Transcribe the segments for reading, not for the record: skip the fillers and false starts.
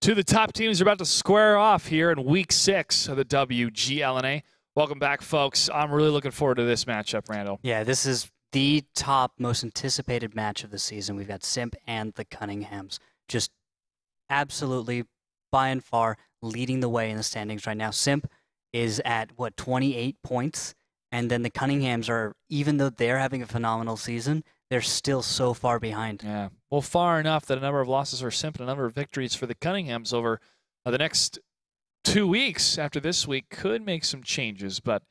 Two of the top teams are about to square off here in Week 6 of the WGLNA. Welcome back, folks. I'm really looking forward to this matchup, Randall. Yeah, this is the top, most anticipated match of the season. We've got SIMP and the Cunninghams just absolutely, by and far, leading the way in the standings right now. SIMP is at, 28 points? And then the Cunninghams are, even though they're having a phenomenal season, they're still so far behind. Yeah, well, far enough that a number of losses for SIMP and a number of victories for the Cunninghams over the next 2 weeks after this week could make some changes, but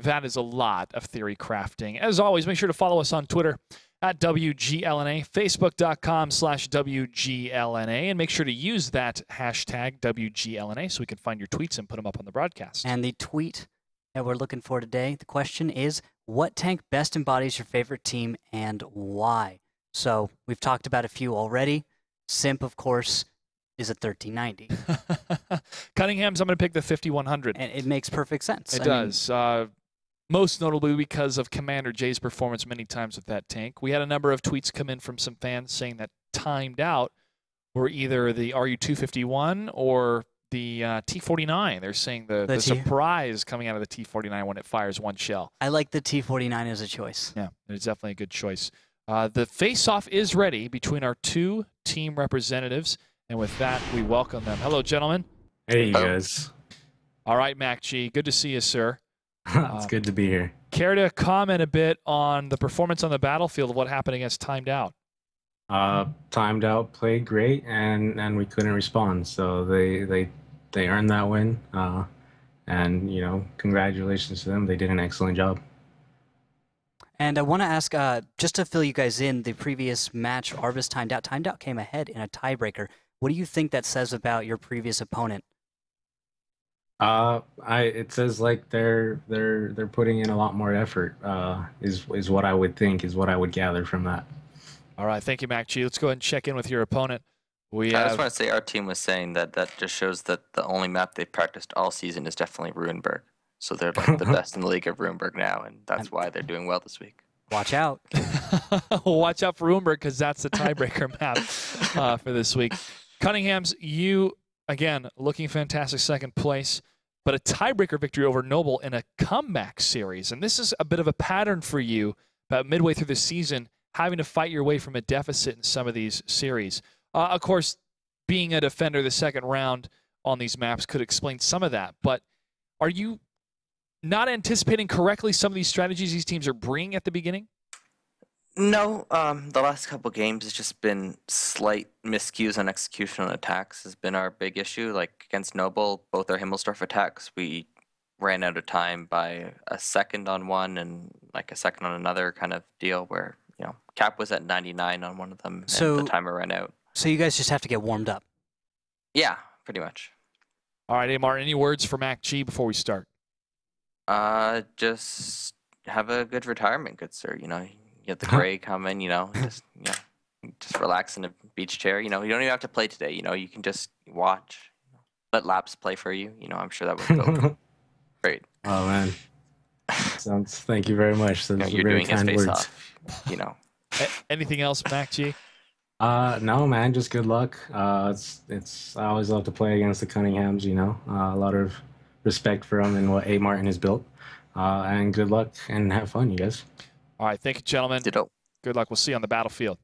that is a lot of theory crafting. As always, make sure to follow us on Twitter at WGLNA, Facebook.com/WGLNA, and make sure to use that hashtag WGLNA so we can find your tweets and put them up on the broadcast. And the tweet that we're looking for today, the question is, what tank best embodies your favorite team and why? So we've talked about a few already. SIMP, of course, is at 1390. Cunninghams, I'm going to pick the 5100. And it makes perfect sense. It does. Most notably because of Commander J's performance many times with that tank. We had a number of tweets come in from some fans saying that timed out were either the RU-251 or the T-49. They're saying the surprise coming out of the T-49 when it fires one shell. I like the T-49 as a choice. Yeah, it's definitely a good choice. The face-off is ready between our two team representatives, and with that, we welcome them. Hello, gentlemen. Hey, you guys. All right, Mac G, good to see you, sir. It's good to be here. Care to comment a bit on the performance on the battlefield of what happened against Timed Out? Timed Out played great, and we couldn't respond, so they earned that win. And you know, congratulations to them. They did an excellent job. And I want to ask, just to fill you guys in, the previous match, Arbus Timed Out. Timed Out came ahead in a tiebreaker. What do you think that says about your previous opponent? It says like they're putting in a lot more effort. Is what I would think, is what I would gather from that. All right, thank you, Mac G. Let's go ahead and check in with your opponent. I just want to say our team was saying that just shows that the only map they've practiced all season is definitely Ruinberg. So they're like the best in the league of Ruinberg now, and that's why they're doing well this week. Watch out. Watch out for Ruinberg, because that's the tiebreaker map for this week. Cunninghams, you, again, looking fantastic, second place, but a tiebreaker victory over Noble in a comeback series. And this is a bit of a pattern for you about midway through the season, having to fight your way from a deficit in some of these series. Of course, being a defender the second round on these maps could explain some of that, but are you not anticipating correctly some of these strategies these teams are bringing at the beginning? No, the last couple games has just been slight miscues on execution on attacks has been our big issue. Like against Noble, both our Himmelsdorf attacks, we ran out of time by a second on one and like a second on another kind of deal where, you know, Cap was at 99 on one of them and the timer ran out. So you guys just have to get warmed up. Yeah, pretty much. All right, Amar, any words for Mac G before we start? Just have a good retirement, good sir. You know, you get the gray coming, you know, just relax in a beach chair. You know, you don't even have to play today. You know, you can just watch, let laps play for you. You know, I'm sure that would go great. Oh man, thank you very much. You know, you're doing his face off. You know. Anything else, Mac G? No, man, just good luck. It's I always love to play against the Cunninghams. You know, a lot of respect for them and what A. Martin has built. And good luck and have fun, you guys. All right, thank you, gentlemen. Ditto. Good luck. We'll see you on the battlefield.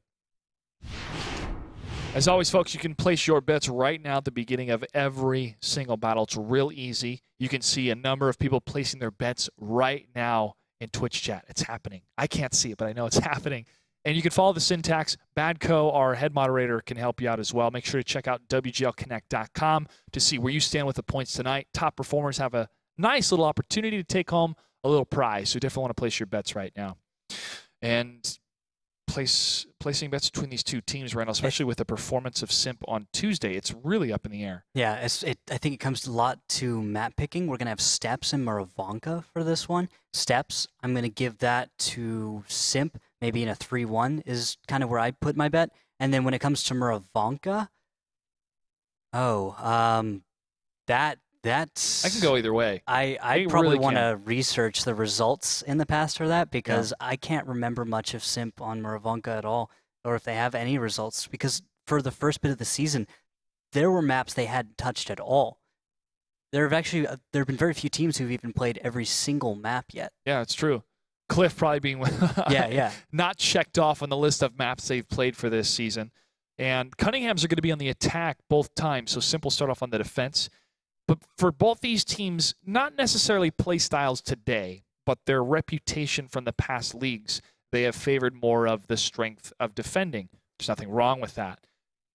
As always, folks, you can place your bets right now at the beginning of every single battle. It's real easy. You can see a number of people placing their bets right now in Twitch chat. It's happening. I can't see it, but I know it's happening. And you can follow the syntax. Badco, our head moderator, can help you out as well. Make sure to check out WGLConnect.com to see where you stand with the points tonight. Top performers have a nice little opportunity to take home a little prize. So you definitely want to place your bets right now. And placing bets between these two teams right now, especially with the performance of SIMP on Tuesday, it's really up in the air. Yeah, I think it comes a lot to map picking. We're going to have Steps and Maravanka for this one. Steps, I'm going to give that to SIMP. Maybe in a 3-1 is kind of where I put my bet. And then when it comes to Maravanka, that's... I can go either way. I probably want to research the results in the past for that, because I can't remember much of SIMP on Maravanka at all, or if they have any results. Because for the first bit of the season, there were maps they hadn't touched at all. There have been very few teams who've even played every single map yet. Yeah, it's true. Cliff probably being yeah. not checked off on the list of maps they've played for this season. And Cunninghams are going to be on the attack both times, so Simp will start off on the defense. But for both these teams, not necessarily play styles today, but their reputation from the past leagues, they have favored more of the strength of defending. There's nothing wrong with that.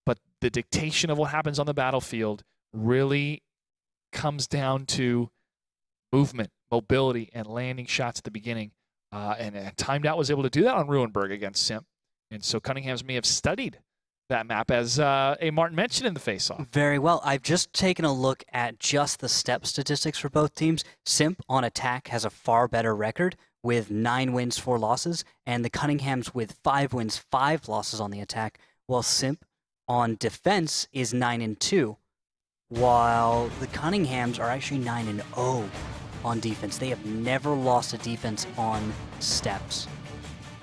But the dictation of what happens on the battlefield really comes down to movement, mobility, and landing shots at the beginning. And Timed Out was able to do that on Ruinberg against Simp. And so Cunninghams may have studied that map, as A. Martin mentioned in the face-off. Very well. I've just taken a look at just the step statistics for both teams. Simp on attack has a far better record with 9 wins, 4 losses, and the Cunninghams with 5 wins, 5 losses on the attack, while Simp on defense is 9-2, while the Cunninghams are actually 9-0 on defense. They have never lost a defense on steps.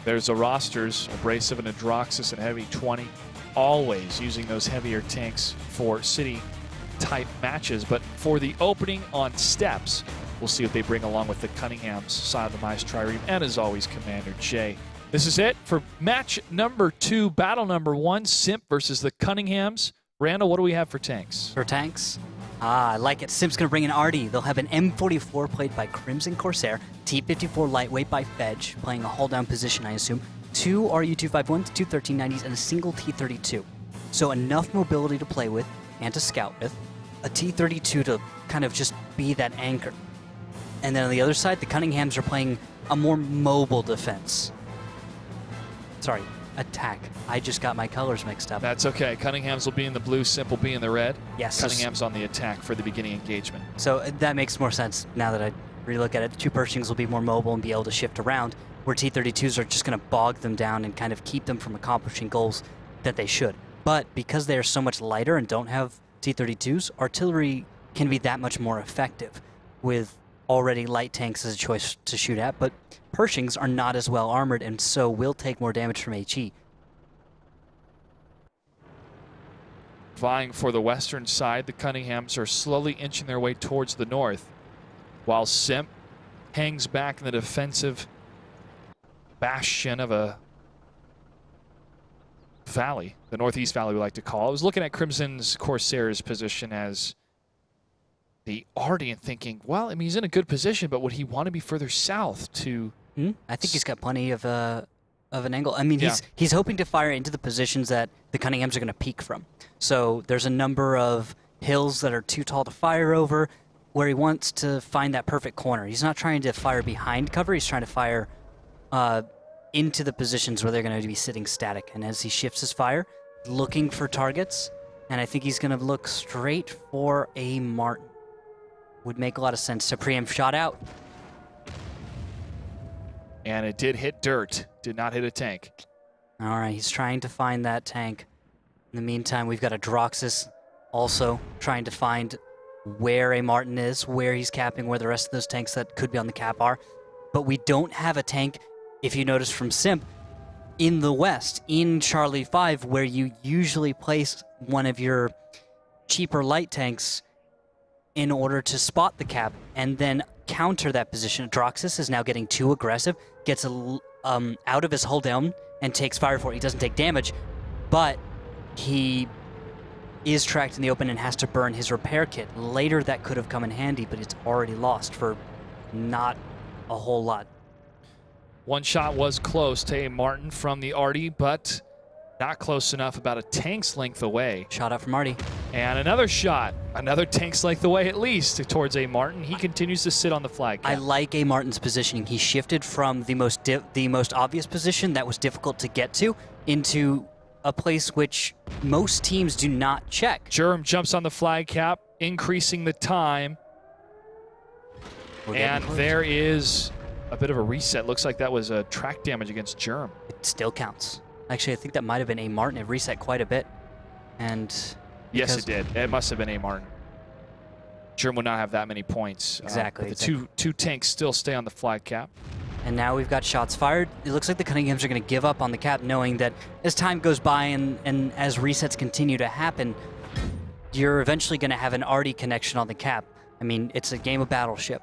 There's the rosters, Abrasive and Adroxus and Heavy 20, always using those heavier tanks for city-type matches. But for the opening on steps, we'll see what they bring along with the Cunninghams, Side of the Mice, Trireme, and as always, Commander J. This is it for match number 2, battle number 1, Simp versus the Cunninghams. Randall, what do we have for tanks? For tanks? I like it. Simp's going to bring an Artie. They'll have an M44 played by Crimson Corsair, T54 Lightweight by Fedge, playing a hold-down position, I assume, 2 RU-251s, 2 1390s, and a single T32. So enough mobility to play with and to scout with. A T32 to kind of just be that anchor. And then on the other side, the Cunninghams are playing a more mobile defense. Sorry, attack. I just got my colors mixed up. That's okay. Cunninghams will be in the blue, Simp will be in the red. Yes. Cunninghams on the attack for the beginning engagement. So that makes more sense now that I relook at it. The 2 Pershings will be more mobile and be able to shift around, where T32s are just going to bog them down and kind of keep them from accomplishing goals that they should. But because they are so much lighter and don't have T32s, artillery can be that much more effective with already light tanks as a choice to shoot at, but Pershings are not as well armored and so will take more damage from HE. Vying for the western side, the Cunninghams are slowly inching their way towards the north, while Simp hangs back in the defensive bastion of a valley, the northeast valley we like to call it. I was looking at Crimson's Corsair's position as the Artie and thinking, well, I mean, he's in a good position, but would he want to be further south to... I think he's got plenty of an angle. I mean, he's hoping to fire into the positions that the Cunninghams are going to peek from. So there's a number of hills that are too tall to fire over where he wants to find that perfect corner. He's not trying to fire behind cover. He's trying to fire into the positions where they're going to be sitting static. And as he shifts his fire, looking for targets, and I think he's going to look straight for a Martin. Would make a lot of sense to preempt shot out. And it did hit dirt, did not hit a tank. All right, he's trying to find that tank. In the meantime, we've got a Droxus also trying to find where a Martin is, where he's capping, where the rest of those tanks that could be on the cap are. But we don't have a tank, if you notice from Simp, in the west, in Charlie 5, where you usually place one of your cheaper light tanks in order to spot the cap and then counter that position. Droxus is now getting too aggressive, gets out of his hold down and takes fire for it. He doesn't take damage, but he is tracked in the open and has to burn his repair kit. Later that could have come in handy, but it's already lost for not a whole lot. One shot was close to a Martin from the Artie, but not close enough, about a tank's length away. Shot out from Artie. And another shot, another tank's length away at least towards A. Martin. He continues to sit on the flag cap. I like A. Martin's positioning. He shifted from the most obvious position that was difficult to get to into a place which most teams do not check. Germ jumps on the flag cap, increasing the time. And there is a bit of a reset. Looks like that was a track damage against Germ. It still counts. Actually, I think that might have been A. Martin. It reset quite a bit. And yes, it did. It must have been A. Martin. Germ would not have that many points. Exactly. The two tanks still stay on the flag cap. And now we've got shots fired. It looks like the Cunninghams are going to give up on the cap, knowing that as time goes by and as resets continue to happen, you're eventually going to have an arty connection on the cap. I mean, it's a game of Battleship,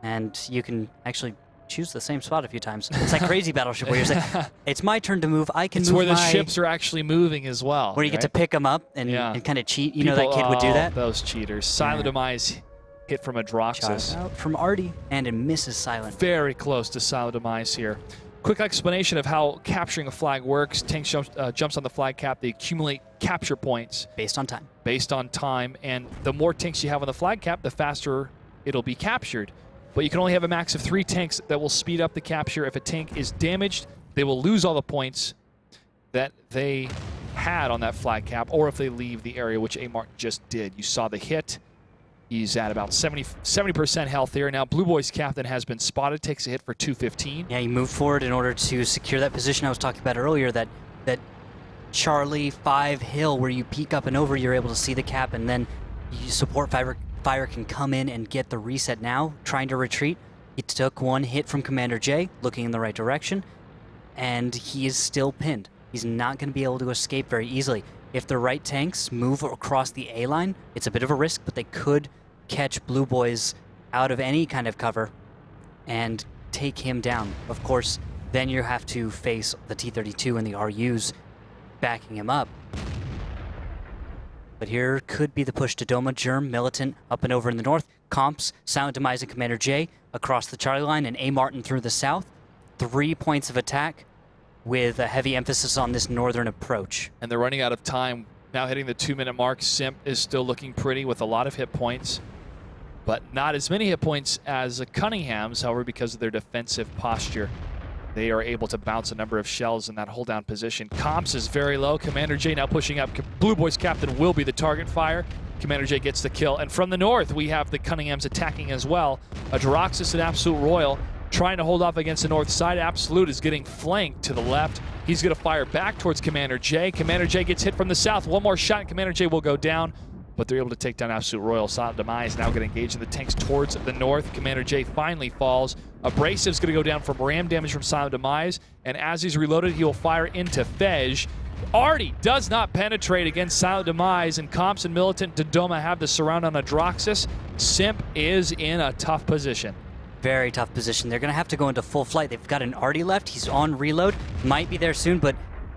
and you can actually choose the same spot a few times. It's like Crazy Battleship, where you're saying, it's my turn to move, I can move. It's where the ships are actually moving as well. Where you get to pick them up and kind of cheat. You know that kid would do that? Those cheaters. Silent Demise hit from a Droxus. Out from arty, and it misses Silent. Very close to Silent Demise here. Quick explanation of how capturing a flag works. Tank jumps on the flag cap. They accumulate capture points. Based on time. Based on time. And the more tanks you have on the flag cap, the faster it'll be captured. But you can only have a max of 3 tanks that will speed up the capture. If a tank is damaged, they will lose all the points that they had on that flag cap, or if they leave the area, which A. Martin just did. You saw the hit. He's at about 70% health here. Now, Blue Boy's captain has been spotted, takes a hit for 215. Yeah, he moved forward in order to secure that position I was talking about earlier, that Charlie 5 hill where you peek up and over, you're able to see the cap, and then you support fire can come in and get the reset now, trying to retreat. He took 1 hit from Commander J, looking in the right direction, and he is still pinned. He's not going to be able to escape very easily. If the right tanks move across the A line, it's a bit of a risk, but they could catch Blue Boys out of any kind of cover and take him down. Of course, then you have to face the T-32 and the RUs backing him up. But here could be the push to Doma. Germ, Militant up and over in the north. Comps, Silent Demise and Commander J across the Charlie line, and A. Martin through the south. 3 points of attack with a heavy emphasis on this northern approach. And they're running out of time. Now hitting the 2-minute mark. Simp is still looking pretty with a lot of hit points, but not as many hit points as Cunningham's. However, because of their defensive posture, they are able to bounce a number of shells in that hold-down position. Comps is very low. Commander J now pushing up. Blue Boy's captain will be the target fire. Commander J gets the kill. And from the north, we have the Cunninghams attacking as well. A Droxus and Absolute Royal trying to hold off against the north side. Absolute is getting flanked to the left. He's going to fire back towards Commander J. Commander J gets hit from the south. 1 more shot, and Commander J will go down, but they're able to take down Absolute Royal. Silent Demise now going to engage in the tanks towards the north. Commander J finally falls. Abrasive's going to go down from ram damage from Silent Demise, and as he's reloaded, he will fire into Fej. Arty does not penetrate against Silent Demise, and Comps and Militant Dodoma have the surround on a Droxus. Simp is in a tough position. Very tough position. They're going to have to go into full flight. They've got an arty left. He's on reload. Might be there soon, but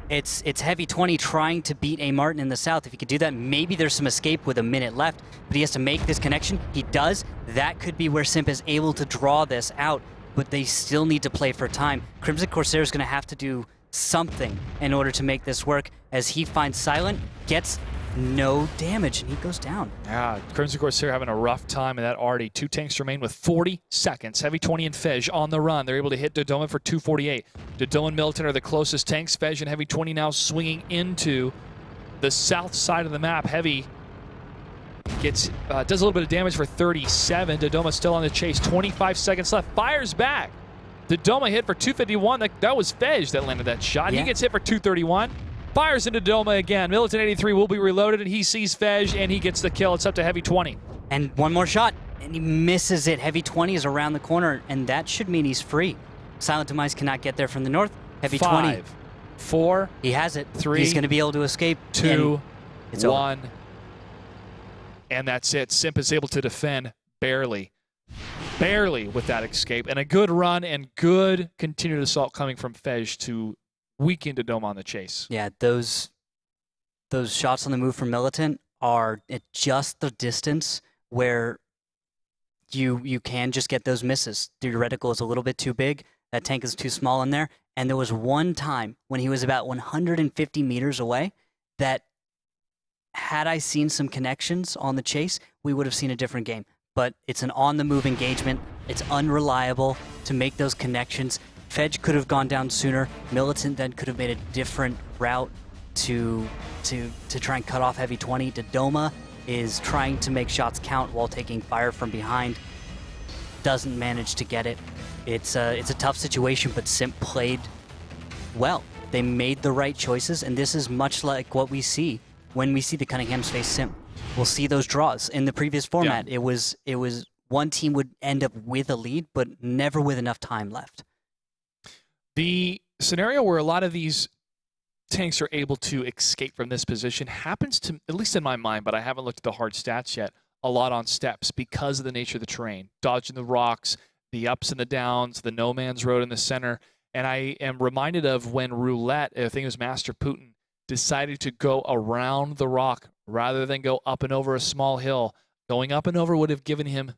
it's Heavy 20 trying to beat A. Martin in the south. If he could do that, maybe there's some escape with a minute left, but he has to make this connection. He does. That could be where Simp is able to draw this out, but they still need to play for time. Crimson Corsair is going to have to do something in order to make this work, as he finds Silent, gets no damage, and he goes down. Yeah, Crimson Corsair having a rough time in that arty. 2 tanks remain with 40 seconds. Heavy 20 and Fej on the run. They're able to hit Dodoma for 248. Dodoma and Militant are the closest tanks. Fej and Heavy 20 now swinging into the south side of the map. Heavy gets does a little bit of damage for 37. Dodoma still on the chase. 25 seconds left. Fires back. Dodoma hit for 251. That was Fej that landed that shot. Yeah. He gets hit for 231. Fires into Dodoma again. Militant 83 will be reloaded, and he sees Fej, and he gets the kill. It's up to Heavy 20. And 1 more shot, and he misses it. Heavy 20 is around the corner, and that should mean he's free. Silent Demise cannot get there from the north. Heavy 20. 5, 4. He has it. 3. He's going to be able to escape. 2, it's 1. Over. And that's it. Simp is able to defend barely. Barely with that escape. And a good run and good continued assault coming from Fej to weaken Dodoma on the chase. Yeah, those shots on the move from Militant are at just the distance where you can just get those misses. The reticle is a little bit too big. That tank is too small in there. And there was one time when he was about 150 meters away that, had I seen some connections on the chase, we would have seen a different game. But it's an on-the-move engagement. It's unreliable to make those connections. Fej could have gone down sooner. Militant then could have made a different route to try and cut off Heavy 20. Dodoma is trying to make shots count while taking fire from behind. Doesn't manage to get it. It's a tough situation, but Simp played well. They made the right choices, and this is much like what we see when we see the Cunninghams face Simp. We'll see those draws. In the previous format, yeah. It was one team would end up with a lead, but never with enough time left. The scenario where a lot of these tanks are able to escape from this position happens to, at least in my mind, but I haven't looked at the hard stats yet, a lot on steps because of the nature of the terrain. Dodging the rocks, the ups and the downs, the no man's road in the center. And I am reminded of when Roulette, I think it was Master Putin, decided to go around the rock rather than go up and over a small hill. Going up and over would have given him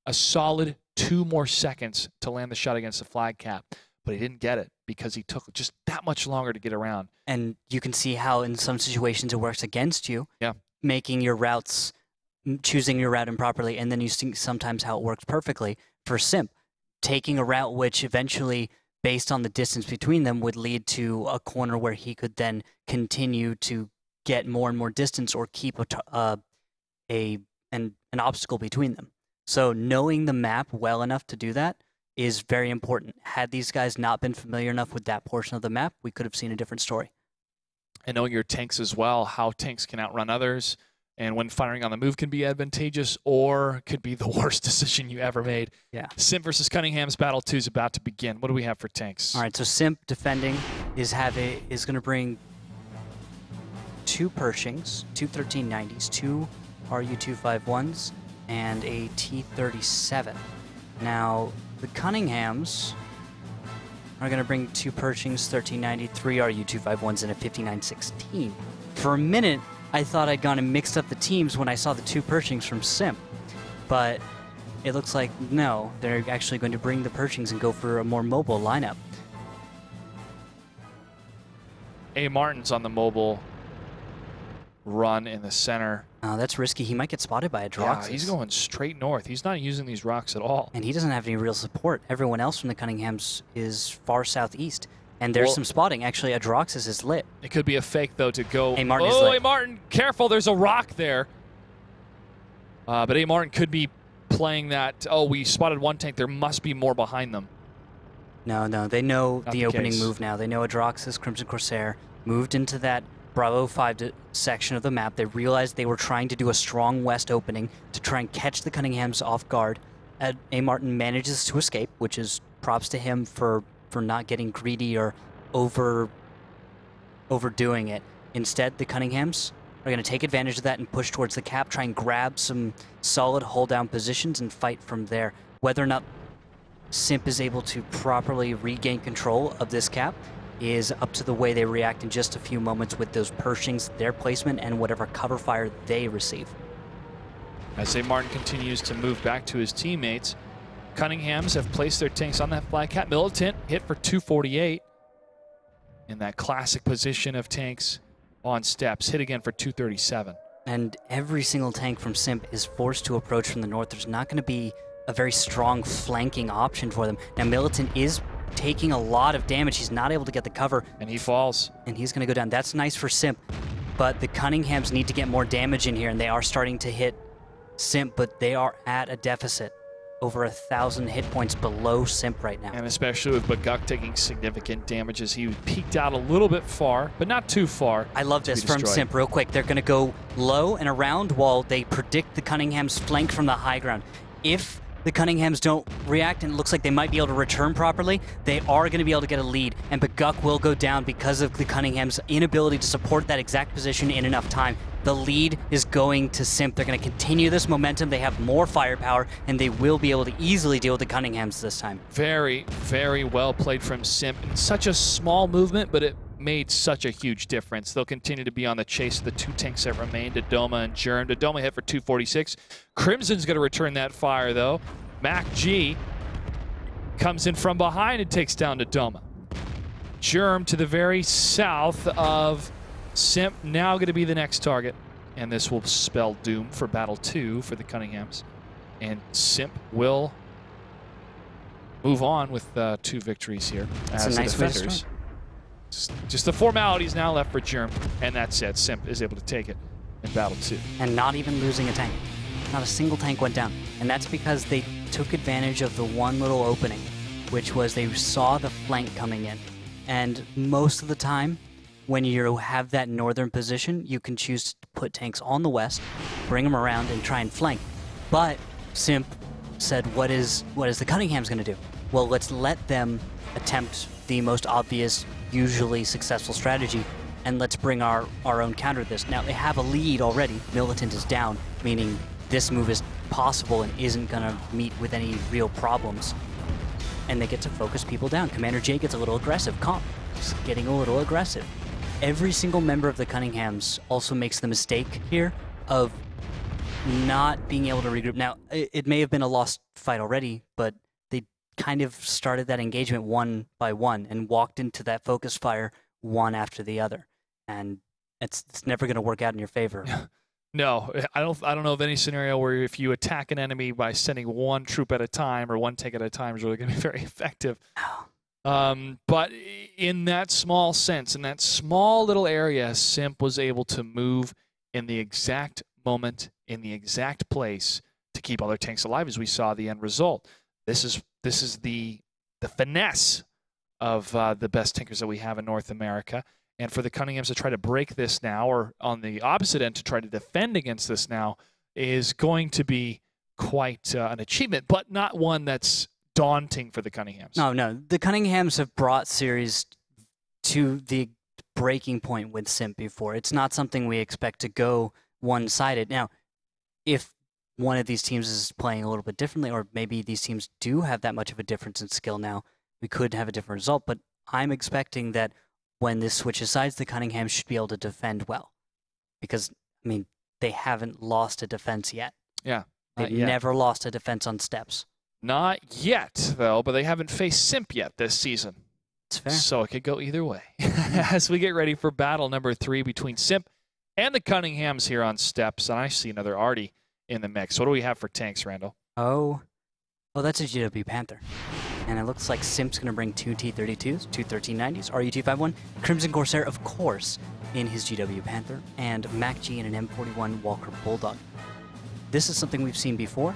a solid 2 more seconds to land the shot against the flag cap. But he didn't get it because he took just that much longer to get around. And you can see how in some situations it works against you, making your routes, choosing your route improperly, and then you see sometimes how it works perfectly for Simp, taking a route which eventually, based on the distance between them, would lead to a corner where he could then continue to get more and more distance or keep an obstacle between them. So knowing the map well enough to do that is very important. Had these guys not been familiar enough with that portion of the map, we could have seen a different story. And knowing your tanks as well, how tanks can outrun others, and when firing on the move can be advantageous or could be the worst decision you ever made. Yeah. Simp versus Cunningham's Battle 2 is about to begin. What do we have for tanks? All right, so Simp defending is going to bring 2 Pershings, 2 1390s, 2 RU-251s, and a T-37. Now, the Cunninghams are going to bring 2 Pershings, 1390, 3 RU-251s, and a 5916. For a minute, I thought I'd gone and mixed up the teams when I saw the 2 Pershings from Simp, but it looks like no, they're actually going to bring the Pershings and go for a more mobile lineup. A. Martin's on the mobile run in the center. That's risky. He might get spotted by a Droxus. Yeah, he's going straight north. He's not using these rocks at all. And he doesn't have any real support. Everyone else from the Cunninghams is far southeast. And there's some spotting. Actually, a Droxus is lit. It could be a fake, though, to go... A. Martin is lit. A. Martin, careful. There's a rock there. But A. Martin could be playing that, we spotted one tank. There must be more behind them. No, they know the opening case. move now. They know a Droxus, Crimson Corsair, moved into that Bravo 5 section of the map. They realized they were trying to do a strong west opening to try and catch the Cunninghams off guard. A. Martin manages to escape, which is props to him for not getting greedy or overdoing it. Instead, the Cunninghams are going to take advantage of that and push towards the cap, try and grab some solid hold-down positions and fight from there. Whether or not Simp is able to properly regain control of this cap is up to the way they react in just a few moments with those Pershings, their placement, and whatever cover fire they receive. As A. Martin continues to move back to his teammates, Cunninghams have placed their tanks on that flag cap. Militant hit for 248 in that classic position of tanks on steps. Hit again for 237. And every single tank from Simp is forced to approach from the north. There's not going to be a very strong flanking option for them. Now, Militant is taking a lot of damage. He's not able to get the cover. And he falls. And he's going to go down. That's nice for Simp. But the Cunninghams need to get more damage in here, and they are starting to hit Simp, but they are at a deficit. Over 1,000 hit points below Simp right now. And especially with Baguk taking significant damages. He peeked out a little bit far, but not too far. I love this from Simp real quick. They're going to go low and around while they predict the Cunninghams flank from the high ground. If the Cunninghams don't react and it looks like they might be able to return properly, they are going to be able to get a lead. And Baguk will go down because of the Cunninghams' inability to support that exact position in enough time. The lead is going to Simp. They're going to continue this momentum. They have more firepower, and they will be able to easily deal with the Cunninghams this time. Very, very well played from Simp. And such a small movement, but it made such a huge difference. They'll continue to be on the chase of the 2 tanks that remain, Dodoma and Germ. Dodoma hit for 246. Crimson's going to return that fire, though. Mac G comes in from behind and takes down Dodoma. Germ to the very south of Simp, now going to be the next target. And this will spell doom for Battle 2 for the Cunninghams. And Simp will move on with 2 victories here as a nice defenders. Just the formalities now left for Germ, and that's it. Simp is able to take it in Battle 2. And not even losing a tank. Not a single tank went down. And that's because they took advantage of the one little opening, which was they saw the flank coming in. And most of the time, when you have that northern position, you can choose to put tanks on the west, bring them around, and try and flank. But Simp said, what is the Cunninghams going to do? Well, let's let them attempt the most obvious, usually successful strategy, and let's bring our own counter to this. Now, they have a lead already. Militant is down, meaning this move is possible and isn't going to meet with any real problems. And they get to focus people down. Commander J gets a little aggressive. Comp is getting a little aggressive. Every single member of the Cunninghams also makes the mistake here of not being able to regroup. Now, it may have been a lost fight already, but they kind of started that engagement one by one and walked into that focus fire one after the other. And it's never going to work out in your favor. No, I don't know of any scenario where if you attack an enemy by sending one troop at a time or one tank at a time is really going to be very effective. But in that small sense, in that small little area, Simp was able to move in the exact moment, in the exact place to keep all their tanks alive, as we saw the end result. This is the finesse of the best tankers that we have in North America. And for the Cunninghams to try to break this now, or on the opposite end to try to defend against this now, is going to be quite an achievement, but not one that's daunting for the Cunninghams. No. The Cunninghams have brought series to the breaking point with Simp before. It's not something we expect to go one-sided. Now, if one of these teams is playing a little bit differently, or maybe these teams do have that much of a difference in skill now, we could have a different result. But I'm expecting that when this switches sides, the Cunninghams should be able to defend well. Because, I mean, they haven't lost a defense yet. Yeah. They've never lost a defense on steps. Not yet, though, but they haven't faced Simp yet this season. It's fair. So it could go either way. As we get ready for battle number 3 between Simp and the Cunninghams here on steps, and I see another Artie in the mix. What do we have for tanks, Randall? Oh, that's a GW Panther. And it looks like Simp's going to bring 2 T-32s, 2 1390s, RU-251, Crimson Corsair, of course, in his GW Panther, and Mac G in an M41 Walker Bulldog. This is something we've seen before.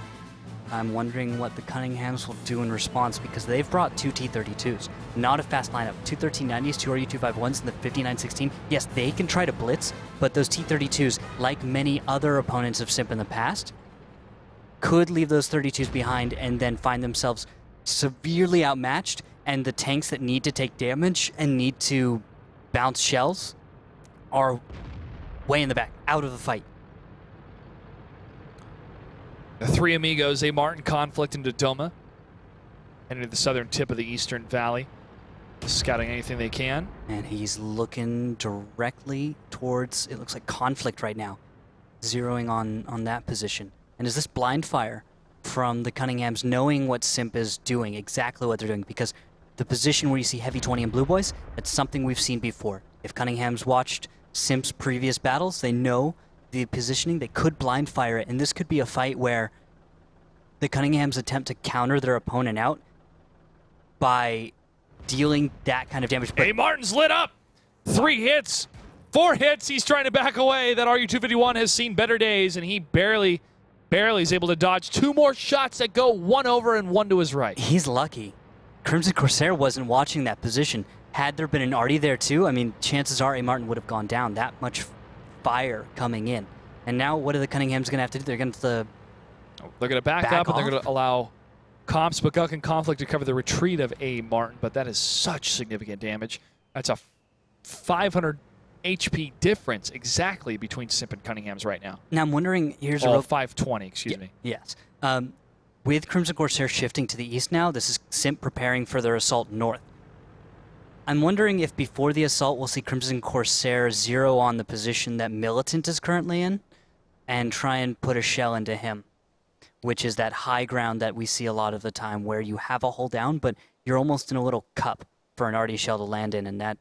I'm wondering what the Cunninghams will do in response, because they've brought 2 T-32s. Not a fast lineup. 2 1390s, 2 RU-251s, and the 5916. Yes, they can try to blitz, but those T-32s, like many other opponents of Simp in the past, could leave those 32s behind and then find themselves severely outmatched, and the tanks that need to take damage and need to bounce shells are way in the back, out of the fight. The 3 amigos, a Martin conflict in Dodoma, heading to the southern tip of the Eastern Valley, scouting anything they can. And he's looking directly towards, it looks like conflict right now, zeroing on that position. And is this blind fire from the Cunninghams, knowing what Simp is doing, exactly what they're doing? Because the position where you see heavy 20 and blue boys, that's something we've seen before. If Cunninghams watched Simp's previous battles, they know the positioning. They could blind fire it, and this could be a fight where the Cunninghams attempt to counter their opponent out by dealing that kind of damage. Hey, Martin's lit up! 3 hits, 4 hits, he's trying to back away. That RU-251 has seen better days, and he barely is able to dodge 2 more shots that go 1 over and 1 to his right. He's lucky. Crimson Corsair wasn't watching that position. Had there been an Artie there too, I mean, chances are A. Martin would have gone down. That much fire coming in. And now what are the Cunninghams going to have to do? They're going to back up, and they're going to allow Comps, Buckuk, and Conflict to cover the retreat of A. Martin, but that is such significant damage. That's a 500 HP difference exactly between Simp and Cunninghams right now. Now I'm wondering, here's a 520, excuse me. Yes. With Crimson Corsair shifting to the east now, this is Simp preparing for their assault north. I'm wondering if before the assault we'll see Crimson Corsair zero on the position that Militant is currently in and try and put a shell into him, which is that high ground that we see a lot of the time where you have a hull down, but you're almost in a little cup for an Artie shell to land in, and that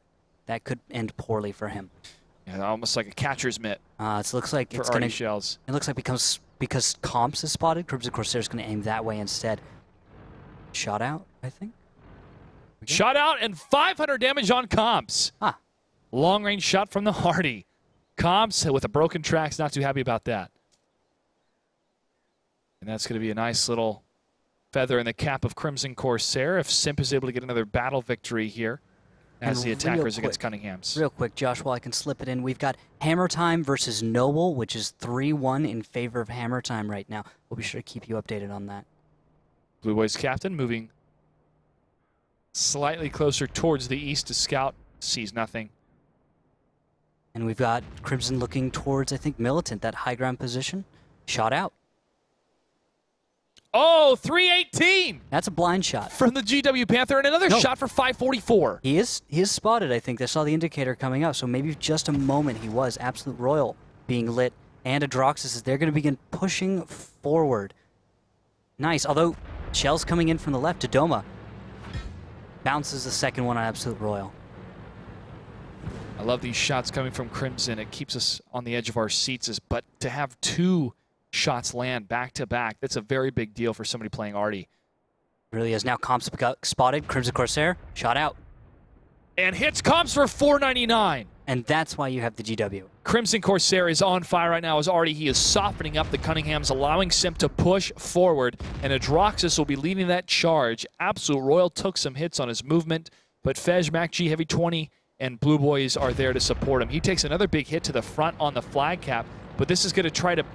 could end poorly for him. Yeah, almost like a catcher's mitt. It looks like for it's Artie going to shells. It looks like because Comps is spotted, Crimson Corsair is going to aim that way instead. Shot out, I think. Shot out and 500 damage on Comps. Long range shot from the Hardy. Comps with a broken tracks, not too happy about that. And that's going to be a nice little feather in the cap of Crimson Corsair if Simp is able to get another battle victory here as the attackers against Cunninghams. Real quick, Josh, while I can slip it in, we've got Hammer Time versus Noble, which is 3-1 in favor of Hammer Time right now. We'll be sure to keep you updated on that. Blue Boys captain moving slightly closer towards the east to scout. Sees nothing. And we've got Crimson looking towards, I think, Militant, that high ground position. Shot out. Oh, 318 That's a blind shot. from the GW Panther, and another shot for 544. He is spotted, I think. I saw the indicator coming up, so maybe just a moment he was. Absolute Royal being lit, and Adroxus is they're going to begin pushing forward. Nice, although shells coming in from the left to Doma. Bounces the second one on Absolute Royal. I love these shots coming from Crimson. It keeps us on the edge of our seats, but to have 2 shots land back-to-back, that's a very big deal for somebody playing Artie. Really is. Now Comps got spotted. Crimson Corsair, shot out. And hits Comps for 499. And that's why you have the GW. Crimson Corsair is on fire right now as Artie. He is softening up the Cunninghams, allowing Simp to push forward, and Adroxus will be leading that charge. Absolute Royal took some hits on his movement, but Fej, MacG, Heavy 20, and Blue Boys are there to support him. He takes another big hit to the front on the flag cap, but this is going to try to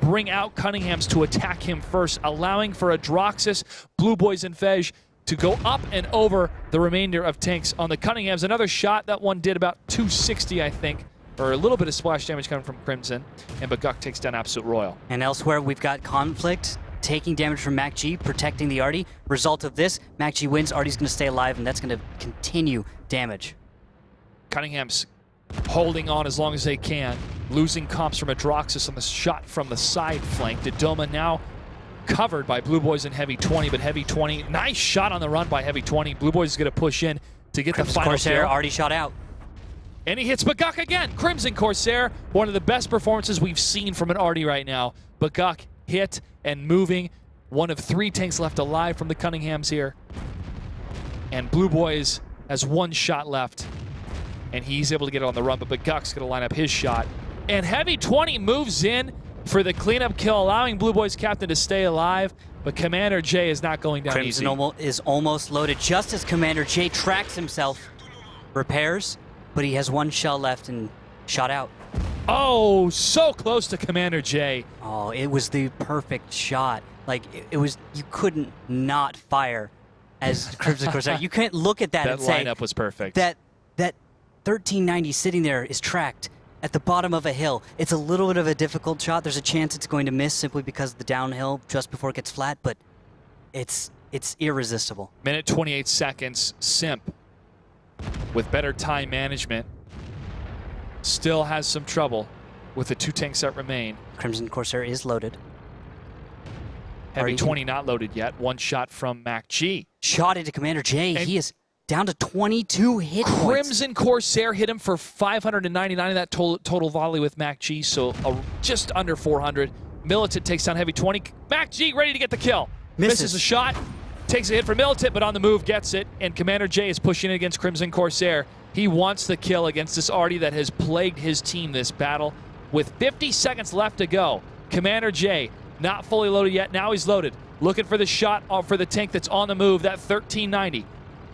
bring out Cunninghams to attack him first, allowing for Adroxus, Blue Boys, and Fej to go up and over the remainder of tanks on the Cunninghams. Another shot. That one did about 260, I think, or a little bit of splash damage coming from Crimson, and Baguk takes down Absolute Royal. And elsewhere, we've got Conflict taking damage from MacG, protecting the Artie. Result of this, MacG wins, Artie's going to stay alive, and that's going to continue damage. Cunningham's holding on as long as they can, losing Comps from Adroxus on the shot from the side flank. Dodoma now covered by Blue Boys and Heavy 20, but Heavy 20, nice shot on the run by Heavy 20. Blue Boys is going to push in to get the final Corsair kill. already shot out. And he hits Baguk again. Crimson Corsair, one of the best performances we've seen from an Artie right now. Baguk hit and moving. One of 3 tanks left alive from the Cunninghams here. And Blue Boys has 1 shot left. And he's able to get it on the run, but Baguk's going to line up his shot. And Heavy 20 moves in for the cleanup kill, allowing Blue Boys captain to stay alive, but Commander J is not going down Crimson easy. is almost loaded just as Commander J tracks himself. Repairs, but he has 1 shell left and shot out. Oh, so close to Commander J. Oh, it was the perfect shot. Like, it was, you couldn't not fire as Crimson Corsair. You can't look at that and say lineup was perfect. That 1390 sitting there is tracked at the bottom of a hill. It's a little bit of a difficult shot. There's a chance it's going to miss simply because of the downhill just before it gets flat, but it's irresistible. Minute 28 seconds. Simp, with better time management, still has some trouble with the 2 tanks that remain. Crimson Corsair is loaded. Heavy 20 not loaded yet. 1 shot from MacG. Shot into Commander J. And he is down to 22 hit points. Crimson Corsair hit him for 599 in that total volley with MacG, so just under 400. Militant takes down Heavy 20. MacG ready to get the kill. Misses a shot, takes a hit from Militant, but on the move gets it, and Commander J is pushing it against Crimson Corsair. He wants the kill against this Artie that has plagued his team this battle. With 50 seconds left to go, Commander J, not fully loaded yet, now he's loaded. Looking for the shot for the tank that's on the move, that 1390.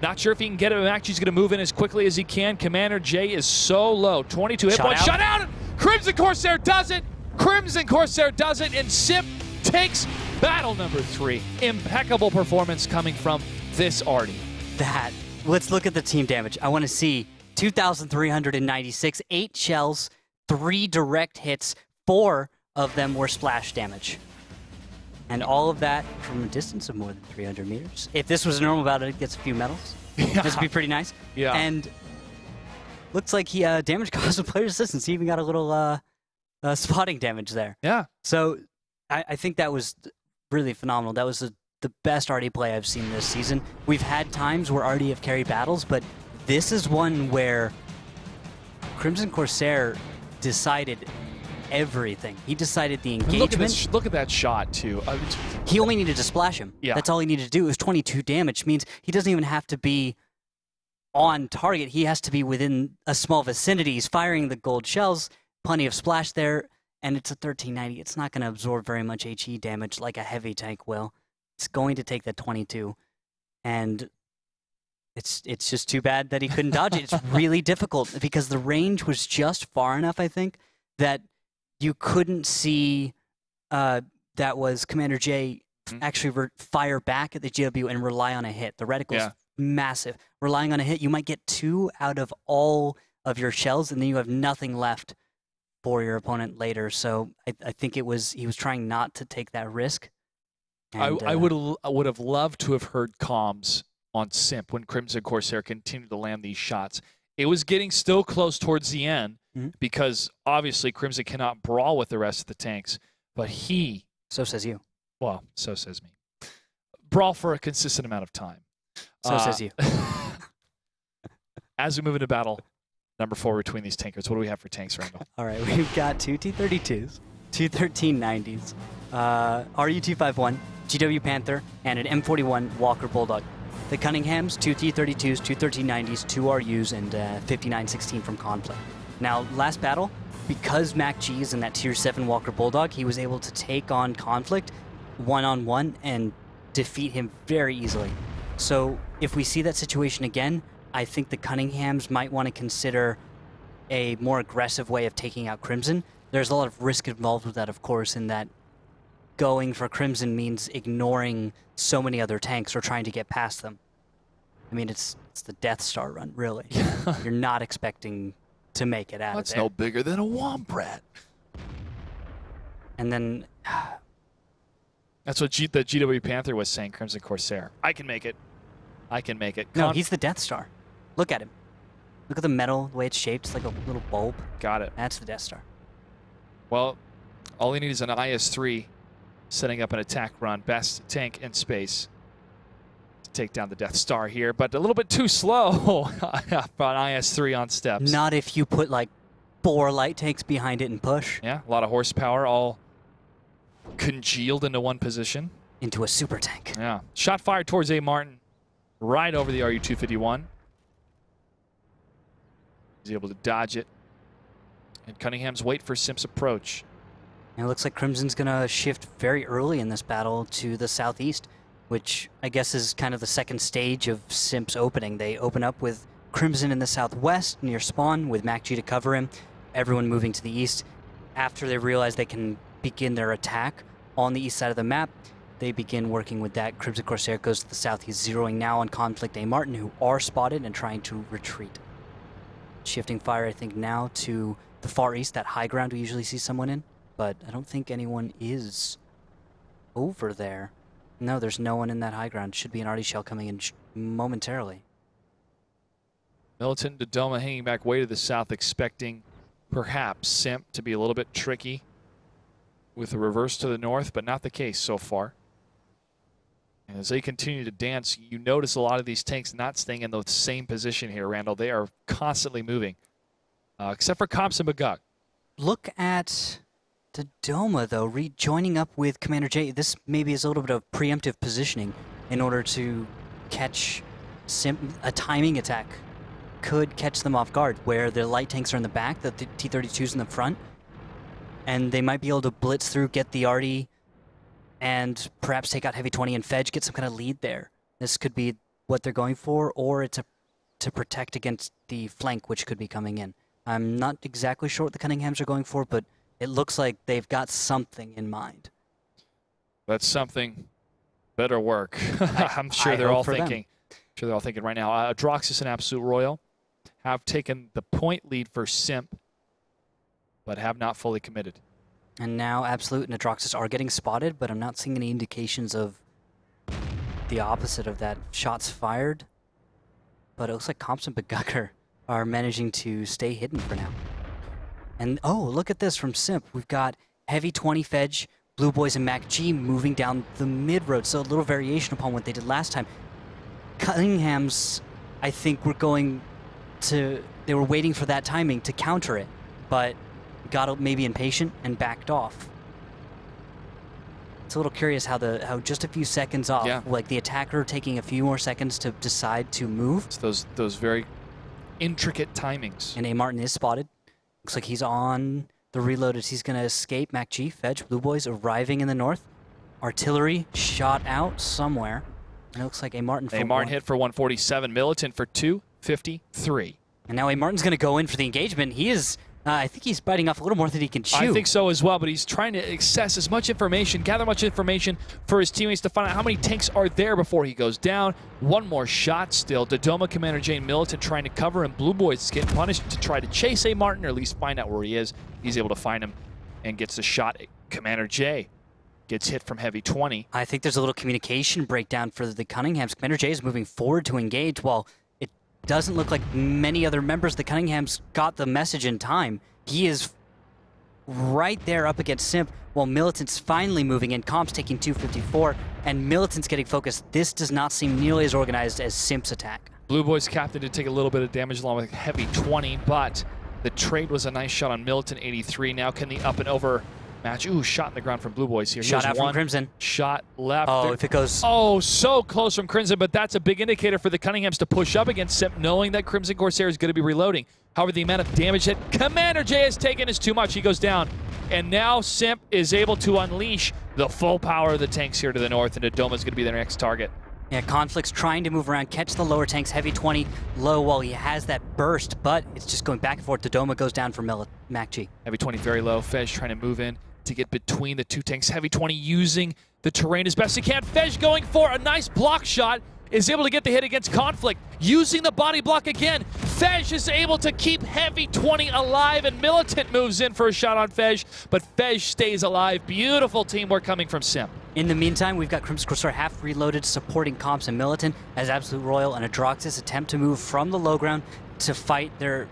Not sure if he can get it back. He's going to move in as quickly as he can. Commander J is so low. 22 hit points. Shut out. Crimson Corsair does it. Crimson Corsair does it. And Simp takes battle number 3. Impeccable performance coming from this Artie. Let's look at the team damage. I want to see 2,396, 8 shells, 3 direct hits, 4 of them were splash damage. And all of that from a distance of more than 300 meters. If this was a normal battle, it gets a few medals. Yeah. This would be pretty nice. Yeah. And looks like he damage caused with player assistance. He even got a little spotting damage there. Yeah. So I think that was really phenomenal. That was the best Artie play I've seen this season. We've had times where Artie have carried battles, but this is one where Crimson Corsair decided everything. He decided the engagement. Look at that shot, too. He only needed to splash him. Yeah. That's all he needed to do. It was 22 damage. Means he doesn't even have to be on target. He has to be within a small vicinity. He's firing the gold shells. Plenty of splash there. And it's a 1390. It's not going to absorb very much HE damage like a heavy tank will. It's going to take that 22. And it's just too bad that he couldn't dodge it. It's really difficult because the range was just far enough, I think, that you couldn't see that was Commander J actually fire back at the GW and rely on a hit. The reticle's massive. Relying on a hit, you might get 2 out of all of your shells, and then you have nothing left for your opponent later. So I think he was trying not to take that risk. And, I would have loved to have heard comms on SIMP when Crimson Corsair continued to land these shots. It was getting still close towards the end because obviously Crimson cannot brawl with the rest of the tanks, but he... So says you. Well, so says me. Brawl for a consistent amount of time. So says you. As we move into battle number 4 between these tankers, what do we have for tanks, Randall? All right, we've got 2 T-32s, 2 1390s, RU-251, GW Panther, and an M41 Walker Bulldog. The Cunninghams, 2 T-32s, 2 1390s, 2 RUs, and 5916 from Conflict. Now, last battle, because Mac G is in that Tier 7 Walker Bulldog, he was able to take on Conflict one-on-one and defeat him very easily. So if we see that situation again, I think the Cunninghams might want to consider a more aggressive way of taking out Crimson. There's a lot of risk involved with that, of course, in that going for Crimson means ignoring so many other tanks or trying to get past them. I mean, it's the Death Star run, really. You're not expecting to make it out of there. That's no bigger than a Wombrat. And then... That's what the GW Panther was saying, Crimson Corsair. I can make it. I can make it. No, he's the Death Star. Look at him. Look at the metal, the way it's shaped. It's like a little bulb. Got it. That's the Death Star. Well, all you need is an IS-3 setting up an attack run. Best tank in space to take down the Death Star here, but a little bit too slow on IS-3 on steps. Not if you put like 4 light tanks behind it and push. Yeah, a lot of horsepower all congealed into one position. Into a super tank. Yeah. Shot fired towards A. Martin right over the RU-251. He's able to dodge it. And Cunningham's wait for SIMP's approach. And it looks like Crimson's going to shift very early in this battle to the southeast, which I guess is kind of the second stage of SIMP's opening. They open up with Crimson in the southwest near spawn with Mac G to cover him. Everyone moving to the east. After they realize they can begin their attack on the east side of the map, they begin working with that. Crimson Corsair goes to the south. He's zeroing now on Conflict A. Martin, who are spotted and trying to retreat. Shifting fire, I think, now to the far east, that high ground we usually see someone in. But I don't think anyone is over there. No, there's no one in that high ground. Should be an arty shell coming in momentarily. Militant and Dodoma hanging back way to the south, expecting perhaps SIMP to be a little bit tricky with a reverse to the north, but not the case so far. And as they continue to dance, you notice a lot of these tanks not staying in the same position here, Randall. They are constantly moving, except for Comps and Baguk. Look at Dodoma, though, rejoining up with Commander J. This maybe is a little bit of preemptive positioning in order to catch SIMP. A timing attack could catch them off guard, where their light tanks are in the back, the T-32's in the front, and they might be able to blitz through, get the arty, and perhaps take out Heavy 20 and Fedge, get some kind of lead there. This could be what they're going for, or it's to protect against the flank, which could be coming in. I'm not exactly sure what the Cunninghams are going for, but it looks like they've got something in mind. That's something better work. I'm sure they're all thinking. I'm sure they're all thinking right now. Adroxus and Absolute Royal have taken the point lead for SIMP, but have not fully committed. And now Absolute and Adroxus are getting spotted, but I'm not seeing any indications of the opposite of that. Shots fired, but it looks like Comps and Baguk are managing to stay hidden for now. And oh, look at this from SIMP. We've got Heavy 20 Fedge, Blue Boys, and Mac G moving down the mid road. So a little variation upon what they did last time. Cunninghams, I think, they were waiting for that timing to counter it, but got maybe impatient and backed off. It's a little curious how just a few seconds off, like the attacker taking a few more seconds to decide to move. It's those very intricate timings. And A. Martin is spotted. Looks like he's on the reload as he's going to escape. Mac G, Fedge, Blue Boys arriving in the north. Artillery shot out somewhere. And it looks like A. Martin for A. Martin hit for 147. Militant for 253. And now A. Martin's going to go in for the engagement. He is I think he's biting off a little more than he can chew. I think so as well, but he's trying to access as much information, gather much information for his teammates to find out how many tanks are there before he goes down. One more shot still. Dodoma, Commander J, and Militant trying to cover him. Blue Boys is getting punished to try to chase A. Martin, or at least find out where he is. He's able to find him and gets the shot. Commander J gets hit from Heavy 20. I think there's a little communication breakdown for the Cunninghams. Commander J is moving forward to engage while it doesn't look like many other members of the Cunninghams got the message in time. He is right there up against Simp while Militant's finally moving in. Comp's taking 254 and Militant's getting focused. This does not seem nearly as organized as Simp's attack. Blue Boys captain did take a little bit of damage along with Heavy 20, but the trade was a nice shot on Militant 83. Now can the up and over match. Ooh, shot in the ground from Blue Boys here. Shot out from Crimson. Shot left. Oh, if it goes... Oh, so close from Crimson, but that's a big indicator for the Cunninghams to push up against Simp, knowing that Crimson Corsair is going to be reloading. However, the amount of damage that Commander J has taken is too much. He goes down. And now Simp is able to unleash the full power of the tanks here to the north, and Dodoma is going to be their next target. Yeah, Conflict's trying to move around, catch the lower tanks. Heavy 20 low while he has that burst, but it's just going back and forth. Dodoma goes down for MacG. Heavy 20 very low. Fej trying to move in to get between the two tanks. Heavy 20 using the terrain as best he can. Fej going for a nice block shot. Is able to get the hit against Conflict. Using the body block again. Fej is able to keep Heavy 20 alive, and Militant moves in for a shot on Fej, but Fej stays alive. Beautiful teamwork coming from Simp. In the meantime, we've got Crimson Corsair half reloaded, supporting Comps and Militant as Absolute Royal and Adroxus attempt to move from the low ground to fight their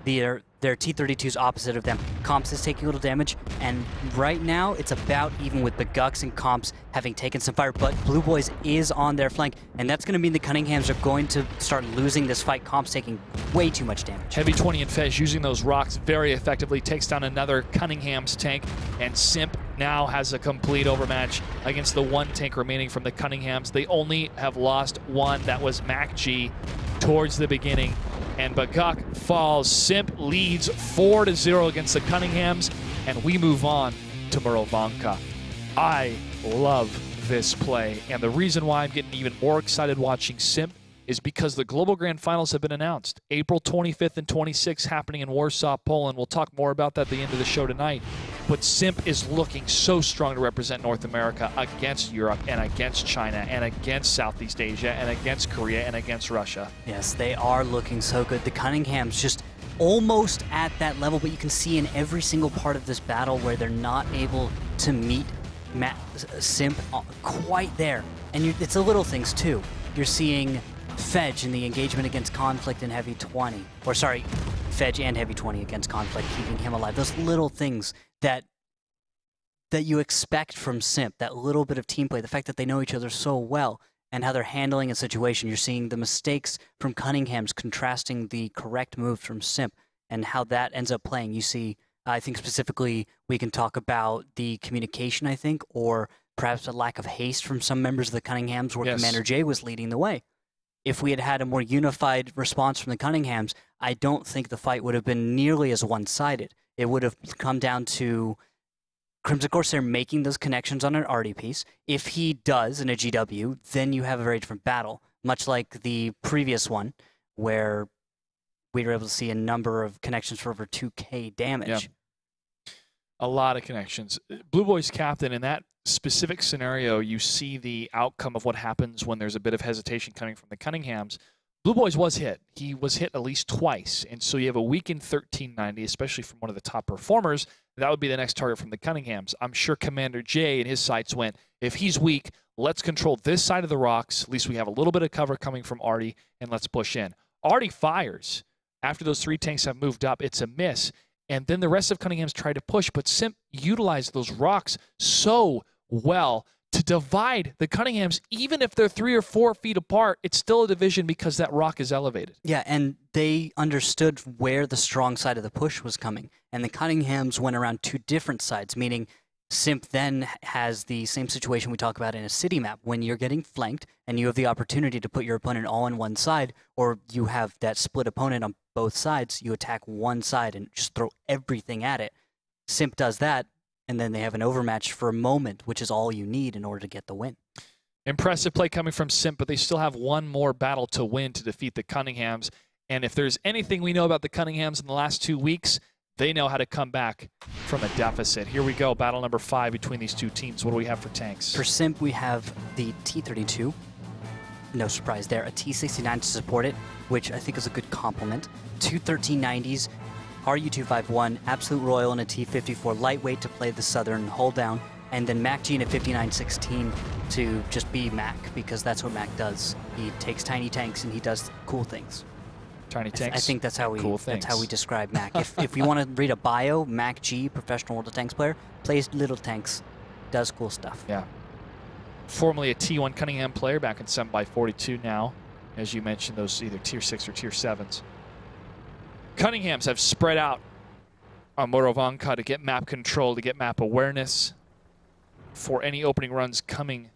T-32s opposite of them. Comps is taking a little damage, and right now it's about even with the Gux and Comps having taken some fire, but Blue Boys is on their flank, and that's going to mean the Cunninghams are going to start losing this fight. Comps taking way too much damage. Heavy 20 and Fej using those rocks very effectively, takes down another Cunningham's tank, and Simp now has a complete overmatch against the one tank remaining from the Cunninghams. They only have lost one, that was MacG towards the beginning. And Baguk falls. Simp leads 4-0 against the Cunninghams, and we move on to Murovanka. I love this play, and the reason why I'm getting even more excited watching Simp is because the Global Grand Finals have been announced. April 25th and 26th happening in Warsaw, Poland. We'll talk more about that at the end of the show tonight. But Simp is looking so strong to represent North America against Europe and against China and against Southeast Asia and against Korea and against Russia. Yes, they are looking so good. The Cunninghams just almost at that level, but you can see in every single part of this battle where they're not able to meet Simp quite there. And it's the little things too. You're seeing Fej in the engagement against Conflict and Heavy 20. Or sorry, Fej and Heavy 20 against Conflict, keeping him alive. Those little things that you expect from Simp, that little bit of team play, the fact that they know each other so well, and how they're handling a situation. You're seeing the mistakes from Cunningham's contrasting the correct moves from Simp, and how that ends up playing. You see, I think specifically we can talk about the communication, I think, or perhaps a lack of haste from some members of the Cunninghams where Commander J was leading the way. If we had had a more unified response from the Cunninghams, I don't think the fight would have been nearly as one-sided. It would have come down to Crimson Corsair making those connections on an arty piece. If he does in a GW, then you have a very different battle, much like the previous one, where we were able to see a number of connections for over 2k damage. Yeah. A lot of connections. Blue Boys captain, in that specific scenario, you see the outcome of what happens when there's a bit of hesitation coming from the Cunninghams. Blue Boys was hit. He was hit at least twice, and so you have a weakened 1390, especially from one of the top performers. That would be the next target from the Cunninghams. I'm sure Commander J and his sights went, if he's weak, let's control this side of the rocks. At least we have a little bit of cover coming from Arty, and let's push in. Arty fires. After those three tanks have moved up, it's a miss. And then the rest of Cunningham's tried to push, but Simp utilized those rocks so well to divide the Cunninghams. Even if they're 3 or 4 feet apart, it's still a division because that rock is elevated. Yeah, and they understood where the strong side of the push was coming. And the Cunninghams went around 2 different sides, meaning Simp then has the same situation we talk about in a city map. When you're getting flanked and you have the opportunity to put your opponent all on one side, or you have that split opponent on both sides, you attack one side and just throw everything at it. Simp does that, and then they have an overmatch for a moment, which is all you need in order to get the win. Impressive play coming from Simp, but they still have one more battle to win to defeat the Cunninghams. And if there's anything we know about the Cunninghams in the last 2 weeks, they know how to come back from a deficit. Here we go, battle number 5 between these two teams. What do we have for tanks? For Simp, we have the T32. No surprise there. A T69 to support it, which I think is a good complement. Two 1390s, RU251, Absolute Royal, and a T54 lightweight to play the southern hold down, and then Mac G and a 5916 to just be Mac, because that's what Mac does. He takes tiny tanks and he does cool things. Tiny tanks? I think that's how we cool that's how we describe Mac. if you want to read a bio, Mac G, professional World of Tanks player, plays little tanks, does cool stuff. Yeah. Formerly a T1 Cunningham player back in 7x42 now. As you mentioned, those either tier 6 or tier 7s. Cunninghams have spread out on Morovanka to get map control, to get map awareness for any opening runs coming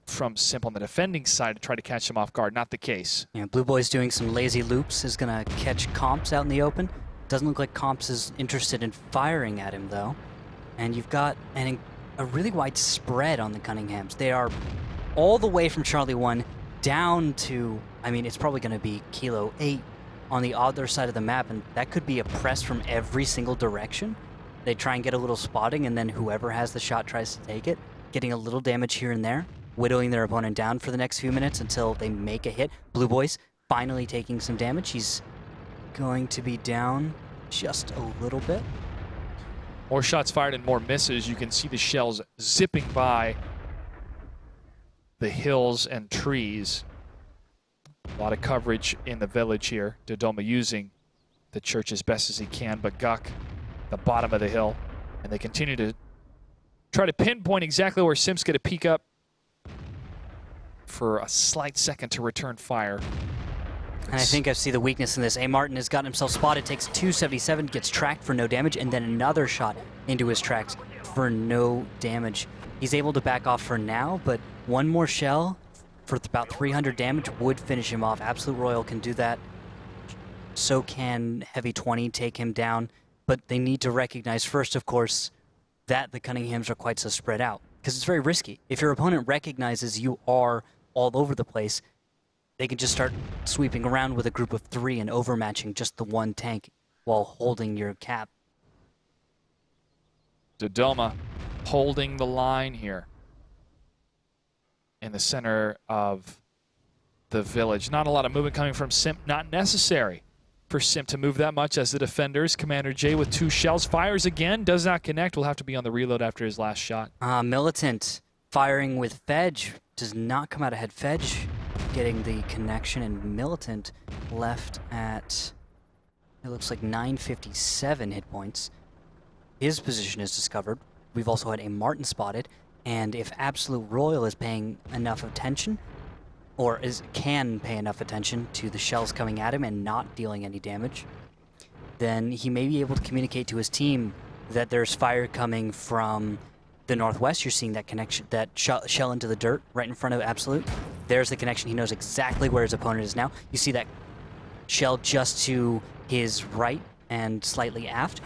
from Simp on the defending side to try to catch them off guard. Not the case. Yeah, Blue Boy's doing some lazy loops, is going to catch Comps out in the open. Doesn't look like Comps is interested in firing at him, though. And you've got a really wide spread on the Cunninghams. They are all the way from Charlie 1 down to, I mean, it's probably going to be Kilo 8 on the other side of the map, and that could be a press from every single direction. They try and get a little spotting, and then whoever has the shot tries to take it, getting a little damage here and there, widowing their opponent down for the next few minutes until they make a hit. Blue Boy's finally taking some damage. He's going to be down just a little bit. More shots fired and more misses. You can see the shells zipping by the hills and trees. A lot of coverage in the village here. Dodoma using the church as best as he can, but Guk, the bottom of the hill. And they continue to try to pinpoint exactly where Simp's going to peek up for a slight second to return fire. And I think I see the weakness in this. A. Martin has gotten himself spotted, takes 277, gets tracked for no damage, and then another shot into his tracks for no damage. He's able to back off for now, but one more shell for about 300 damage would finish him off. Absolute Royal can do that. So can Heavy 20 take him down. But they need to recognize first, of course, that the Cunninghams are quite so spread out, because it's very risky. If your opponent recognizes you are all over the place, they can just start sweeping around with a group of 3 and overmatching just the one tank while holding your cap. Dodoma holding the line here in the center of the village. Not a lot of movement coming from Simp. Not necessary for Simp to move that much as the defenders. Commander J with 2 shells. Fires again. Does not connect. Will have to be on the reload after his last shot. Militant firing with Fedge. Does not come out ahead. Fedge getting the connection, and Militant left at, it looks like 957 hit points. His position is discovered. We've also had a Martin spotted, and if Absolute Royal is paying enough attention, or can pay enough attention to the shells coming at him and not dealing any damage, then he may be able to communicate to his team that there's fire coming from the northwest. You're seeing that connection, that shell into the dirt right in front of Absolute. There's the connection. He knows exactly where his opponent is now. You see that shell just to his right and slightly aft.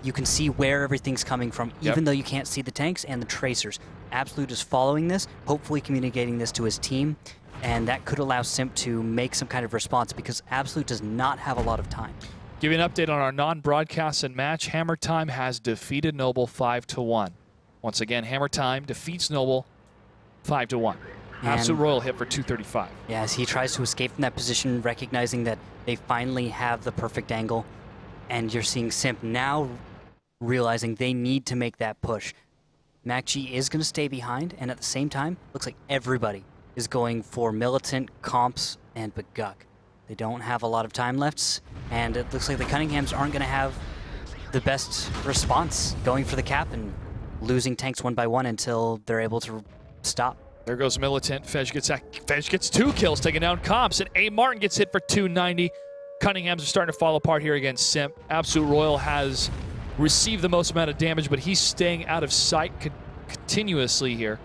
You can see where everything's coming from, even though you can't see the tanks and the tracers. Absolute is following this, hopefully communicating this to his team, and that could allow Simp to make some kind of response, because Absolute does not have a lot of time. Give you an update on our non-broadcast and match. Hammer Time has defeated Noble 5-1. Once again, Hammer Time defeats Noble 5-1. Absolute Royal hit for 235. Yeah, as he tries to escape from that position, recognizing that they finally have the perfect angle. And you're seeing Simp now realizing they need to make that push. Mac G is going to stay behind, and at the same time, looks like everybody is going for Militant, Comps, and Baguk. They don't have a lot of time left, and it looks like the Cunninghams aren't going to have the best response, going for the cap and losing tanks one by one until they're able to stop. There goes Militant. Fedge gets 2 kills, taking down Comps, and A. Martin gets hit for 290. Cunninghams are starting to fall apart here against Simp. Absolute Royal has received the most amount of damage, but he's staying out of sight continuously here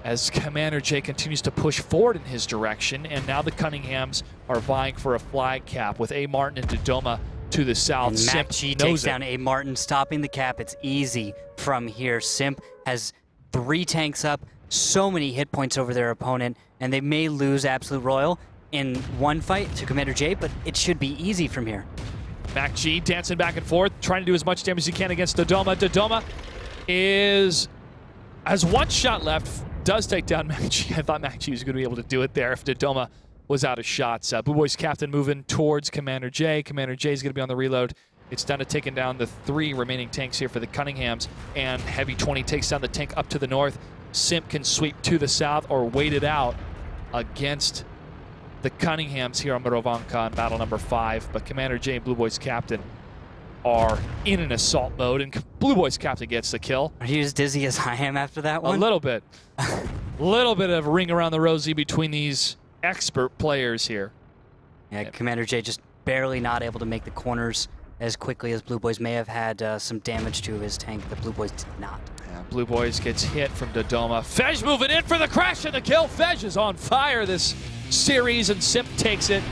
as Commander J continues to push forward in his direction, and now the Cunninghams are vying for a flag cap with A. Martin and Dodoma to the south. And Mac G takes down A. Martin, stopping the cap. It's easy from here. Simp has 3 tanks up, so many hit points over their opponent, and they may lose Absolute Royal in one fight to Commander J, but it should be easy from here. Mac G dancing back and forth, trying to do as much damage as he can against Dodoma. Dodoma has one shot left, does take down Mac G. I thought Mac G was going to be able to do it there if Dodoma was out of shots. Blue Boys captain moving towards Commander J. Commander J is going to be on the reload. It's down to taking down the 3 remaining tanks here for the Cunninghams, and Heavy 20 takes down the tank up to the north. Simp can sweep to the south or wait it out against the Cunninghams here on Mirovanka in battle number 5, but Commander J and Blue Boys captain are in an assault mode, and Blue Boys captain gets the kill. Are you as dizzy as I am after that one? A little bit. A little bit of ring around the rosy between these expert players here. Yeah, Commander J just barely not able to make the corners as quickly as Blue Boys may have had some damage to his tank that Blue Boys did not. Yeah, Blue Boys gets hit from Dodoma. Fej moving in for the crash and the kill. Fej is on fire this series, and Simp takes it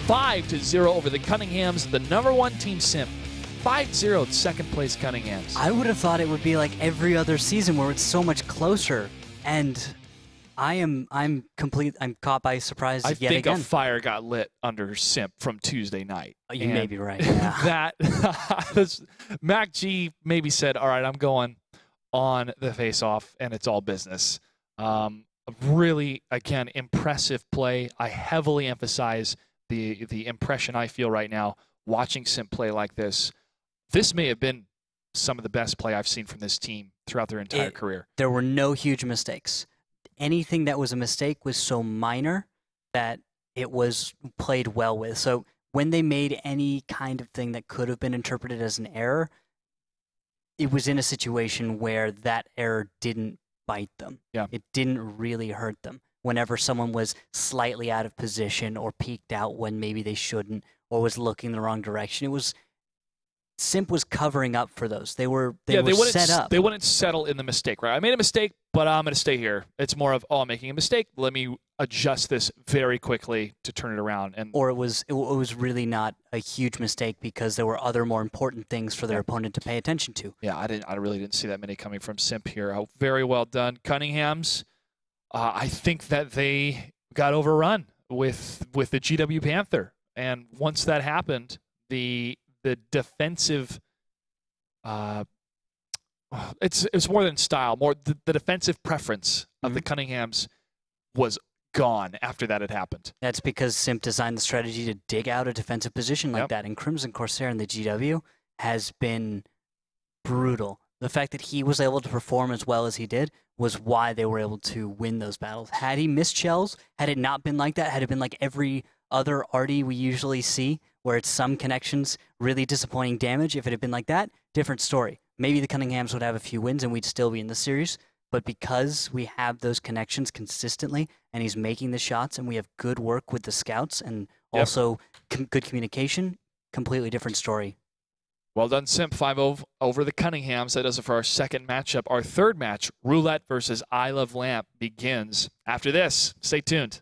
5-0 over the Cunninghams, the #1 team Simp. 5-0 second place Cunninghams. I would have thought it would be like every other season where it's so much closer, and I'm caught by surprise yet again. I think a fire got lit under Simp from Tuesday night. You may be right. Yeah. Mac G maybe said, all right, I'm going on the face-off, and it's all business. Really, again, impressive play. I heavily emphasize the impression I feel right now watching Simp play like this. This may have been some of the best play I've seen from this team throughout their entire career. There were no huge mistakes. Anything that was a mistake was so minor that it was played well with. So when they made any kind of thing that could have been interpreted as an error, it was in a situation where that error didn't bite them. Yeah. It didn't really hurt them. Whenever someone was slightly out of position or peeked out when maybe they shouldn't or was looking the wrong direction, it was Simp was covering up for those. They were set up. They wouldn't settle in the mistake, right? I made a mistake, but I'm going to stay here. It's more of, oh, I'm making a mistake. Let me adjust this very quickly to turn it around. Or it was really not a huge mistake because there were other more important things for their opponent to pay attention to. Yeah, I really didn't see that many coming from Simp here. Oh, very well done. Cunninghams, I think that they got overrun with the GW Panther. And once that happened, the defensive, it's more than style, more the defensive preference of the Cunninghams was gone after that had happened. That's because Simp designed the strategy to dig out a defensive position like that, and Crimson Corsair in the GW has been brutal. The fact that he was able to perform as well as he did was why they were able to win those battles. Had he missed shells, had it not been like that, had it been like every other arty we usually see, where it's some connections, really disappointing damage, if it had been like that, different story. Maybe the Cunninghams would have a few wins and we'd still be in the series, but because we have those connections consistently and he's making the shots and we have good work with the scouts and also good communication, completely different story. Well done, Simp. 5-0 over the Cunninghams. That does it for our second matchup. Our third match, Roulette versus I Love Lamp, begins after this. Stay tuned.